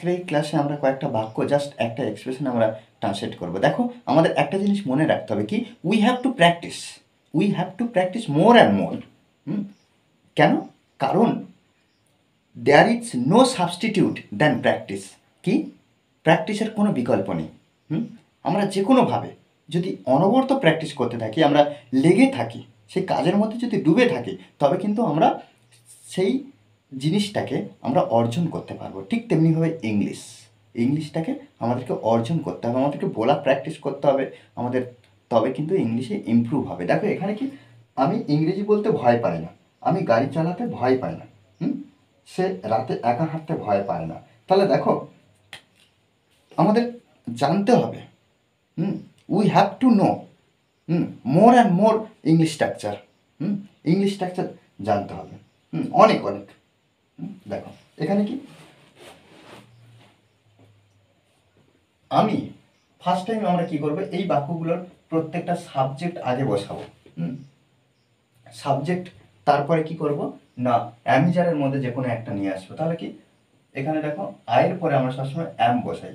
আজকের এই ক্লাসে আমরা কয়েকটা বাক্য জাস্ট একটা এক্সপ্রেশন আমরা ট্রান্সলেট করব। দেখো আমাদের একটা জিনিস মনে রাখতে হবে কি, we have to practice more and more. কেন? কারণ there is no substitute than practice. কি? প্র্যাকটিসের কোনো বিকল্প নেই। আমরা যে কোনোভাবে যদি অনবরত প্র্যাকটিস করতে থাকি, আমরা লেগে থাকি, সেই কাজের মধ্যে যদি ডুবে থাকি, তবে কিন্তু আমরা সেই জিনিসটাকে আমরা অর্জন করতে পারবো। ঠিক তেমনিভাবে ইংলিশটাকে আমাদেরকে অর্জন করতে হবে, আমাদেরকে বলা প্র্যাকটিস করতে হবে আমাদের, তবে কিন্তু ইংলিশে ইমপ্রুভ হবে। দেখো এখানে কি, আমি ইংরেজি বলতে ভয় পাই না, আমি গাড়ি চালাতে ভয় পাই না, সে রাতে একা হাঁটতে ভয় পায় না। তাহলে দেখো আমাদের জানতে হবে, we have to know more and more English structure. English structure জানতে হবে অনেক অনেক। দেখো এখানে কি, আমি ফার্স্ট টাইম আমরা কি করবো, এই বাক্যগুলোর প্রত্যেকটা সাবজেক্ট আগে বসাবো। সাবজেক্ট তারপরে কি করব না, অ্যামিজারের মধ্যে যে কোনো একটা নিয়ে আসবো। তাহলে কি, এখানে দেখো আয়ের পরে আমরা সবসময় অ্যাম বসাই।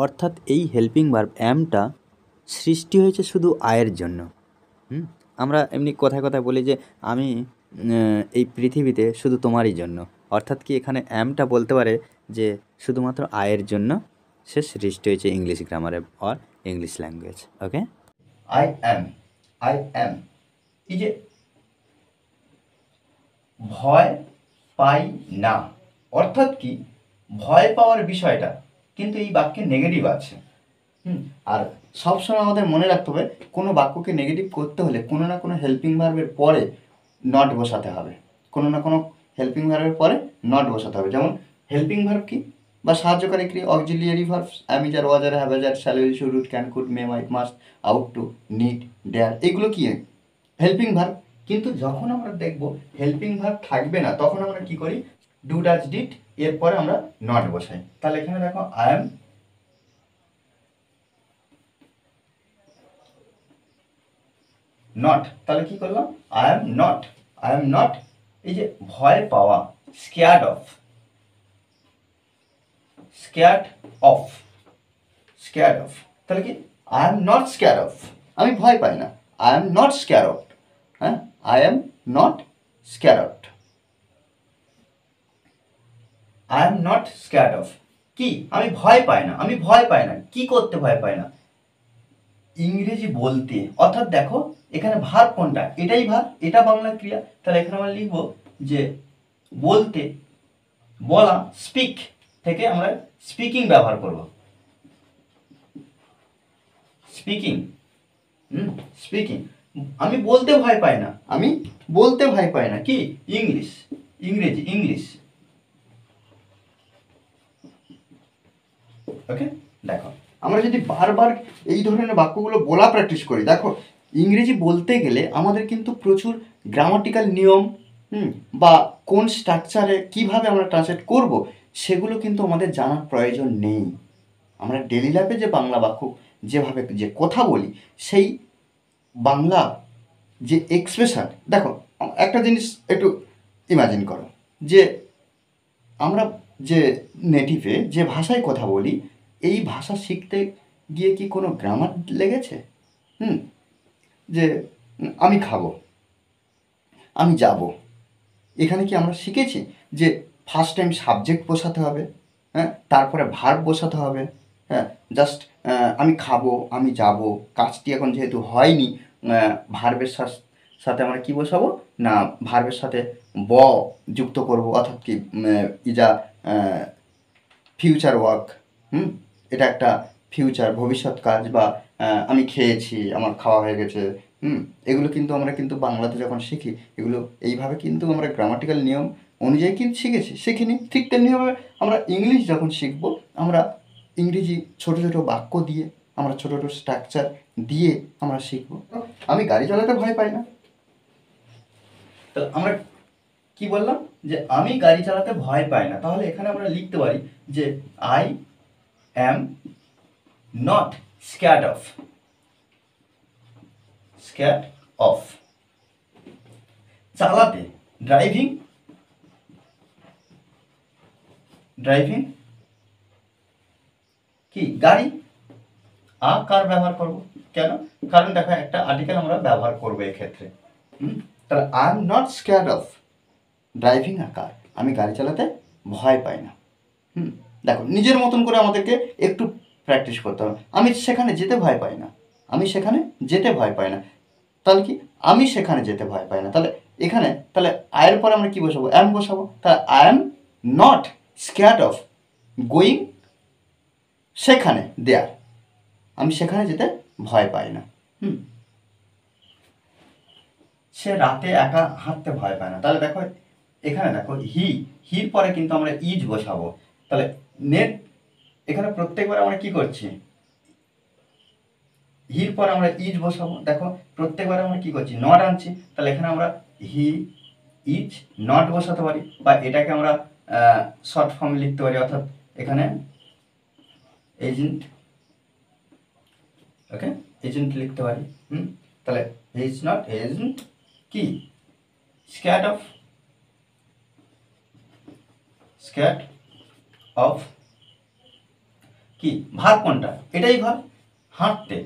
অর্থাৎ এই হেল্পিং ভার্ব অ্যামটা সৃষ্টি হয়েছে শুধু আয়ের জন্য। আমরা এমনি কথায় কথায় বলি যে আমি এই পৃথিবীতে শুধু তোমারই জন্য। অর্থাৎ কি এখানে অ্যামটা বলতে পারে যে শুধুমাত্র আয়ের জন্য সে সৃষ্টি হয়েছে ইংলিশ গ্রামারে or English language. Okay, I am এই যে ভয় পাই না, অর্থাৎ কি ভয় পাওয়ার বিষয়টা কিন্তু এই বাক্যে নেগেটিভ আছে। আর সবসময় আমাদের মনে রাখতে হবে, কোনো বাক্যকে নেগেটিভ করতে হলে কোনো না কোনো হেল্পিং ভার্বের পরে নট বসাতে হবে, কোনো না কোনো হেল্পিং ভার্বের পরে নট বসাতে হবে। যেমন হেল্পিং ভার্ব কি, বা সাহায্যকারী ক্রিয়া, auxiliary verbs am is are, was were, have has, shall, will, should, would, can, could, may, might, must, ought to, need, dare, এগুলো কি হেল্পিং ভার্ব। কিন্তু যখন আমরা দেখব হেল্পিং ভার্ব থাকবে না, তখন আমরা কি করি, ডু, ডাজ, ডিড এরপরে আমরা নট বসাই। তাহলে এখানে দেখো আই এম নট, তাহলে কি করলাম, আই এম নট এই যে ভয় পাওয়া, স্কেয়ার্ড অফ, তাহলে কি I am not scared of, আমি ভয় পাই না, I am not scare of. I am not scare of, I am not scared of কি, আমি ভয় পাই না, কি করতে ভয় পাই না, ইংরেজি বলতে। অর্থাৎ দেখো এখানে ভার্ব কোনটা, এটাই ভার্ব, এটা বাংলা ক্রিয়া। তাহলে এখানে আমরা লিখব যে বলতে, বলা, স্পিক থেকে আমরা স্পিকিং ব্যবহার করব, স্পিকিং। আমি বলতে ভয় পাই না, কি, ইংরেজি। ওকে, দেখো আমরা যদি বারবার এই ধরনের বাক্যগুলো বলা প্র্যাকটিস করি, দেখো ইংরেজি বলতে গেলে আমাদের কিন্তু প্রচুর গ্রামাটিক্যাল নিয়ম বা কোন স্ট্রাকচারে কিভাবে আমরা ট্রান্সলেট করব, সেগুলো কিন্তু আমাদের জানার প্রয়োজন নেই। আমরা ডেলি লাইফে যে বাংলা বাক্য যেভাবে যে কথা বলি, সেই বাংলা যে এক্সপ্রেশন, দেখো একটা জিনিস একটু ইমাজিন করো, যে আমরা যে নেটিভে যে ভাষায় কথা বলি, এই ভাষা শিখতে গিয়ে কি কোনো গ্রামার লেগেছে? যে আমি খাবো, আমি যাব, এখানে কি আমরা শিখেছি যে ফার্স্ট টাইম সাবজেক্ট বসাতে হবে, তারপরে ভার্ব বসাতে হবে, জাস্ট আমি খাবো, আমি যাব, কাজটি এখন যেহেতু হয়নি, ভার্বের সাথে আমরা কি বসাবো না, ভার্বের সাথে ব যুক্ত করব, অর্থাৎ কি ইজ আ ফিউচার ওয়ার্ক। এটা একটা ফিউচার, ভবিষ্যৎ কাজ, বা আমি খেয়েছি, আমার খাওয়া হয়ে গেছে। এগুলো কিন্তু আমরা কিন্তু বাংলাতে যখন শিখি, এগুলো এইভাবে কিন্তু আমরা গ্রামাটিক্যাল নিয়ম অনুযায়ী কিন্তু শিখিনি। ঠিক তেমনিভাবে আমরা ইংলিশ যখন শিখব, আমরা ইংরেজি ছোট ছোট বাক্য দিয়ে, আমরা ছোট ছোট স্ট্রাকচার দিয়ে আমরা শিখব। আমি গাড়ি চালাতে ভয় পাই না, তো আমরা কি বললাম, যে আমি গাড়ি চালাতে ভয় পাই না। তাহলে এখানে আমরা লিখতে পারি যে আই অ্যাম নট স্ক্যার্ড অফ। চালাতে, ড্রাইভিং কি গাড়ি, আ কার ব্যবহার করব, কেন? কারণ দেখো একটা আর্টিকেল আমরা ব্যবহার করবো এক্ষেত্রে। তাহলে I am not scared of driving a car, আমি গাড়ি চালাতে ভয় পাই না। দেখো নিজের মতন করে আমাদেরকে একটু প্র্যাকটিস করতে হবে। আমি সেখানে যেতে ভয় পাই না, আমি সেখানে যেতে ভয় পাই না, তাহলে কি আমি সেখানে যেতে ভয় পাই না, তাহলে এখানে তাহলে আয়ের পরে আমরা কি বসাবো, অ্যাম বসাবো। তাহলে I am not scared of going সেখানে, দেয়ার, আমি সেখানে যেতে ভয় পাই না। সে রাতে একা হাঁটতে ভয় পায় না, তাহলে দেখো এখানে দেখো হির পরে কিন্তু আমরা ইজ বসাবো। তাহলে নেট এখানে প্রত্যেকবার আমরা কি করছি, হির পরে আমরা ইজ বসাবো। দেখো প্রত্যেকবার আমরা কি করছি, নট আনছি, তাহলে এখানে আমরা হি ইজ নট বসাতে পারি, বা এটাকে আমরা শর্ট ফর্মে লিখতে পারি, অর্থাৎ এখানে এজেন্ট, ওকে, এজেন্ট লিখতে পারি। তাহলে হি ইজ নট এজেন্ট কি স্ক্যাড অফ কি ভার কোনটা, এটাই ভার, হাঁটতে,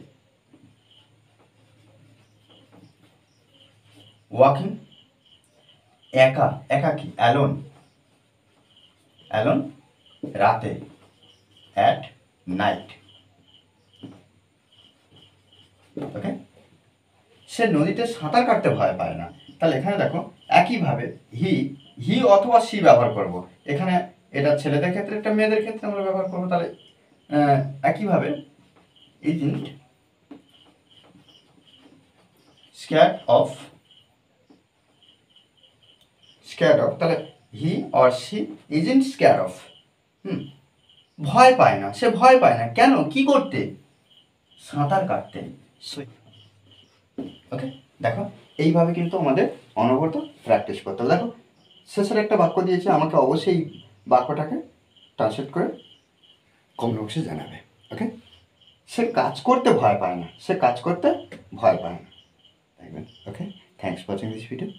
ওয়াকিং একা, একা কি অ্যালোন, রাতে, অ্যাট নাইট, ওকে। সে নদীতে সাঁতার কাটতে ভয় পায় না, তাহলে এখানে দেখো একইভাবে হি অথবা সি ব্যবহার করব। এখানে এটা ছেলেদের ক্ষেত্রে, একটা মেয়েদের ক্ষেত্রে আমরা ব্যবহার করবো। তাহলে একইভাবে ইজন্ট স্ক্যাড অফ, তাহলে he or she isn't scared of, ভয় পায় না, সে ভয় পায় না, কেন, কি করতে, সাঁতার কাটতে। ওকে, দেখো এইভাবে কিন্তু আমাদের অনবরত প্র্যাকটিস করতে হবে। দেখো শেষের একটা বাক্য দিয়েছে, আমাকে অবশ্যই বাক্যটাকে ট্রান্সলেট করে কমেন্ট বক্সে জানাবে। ওকে, সে কাজ করতে ভয় পায় না, সে কাজ করতে ভয় পায় না। Okay, thanks for watching this video.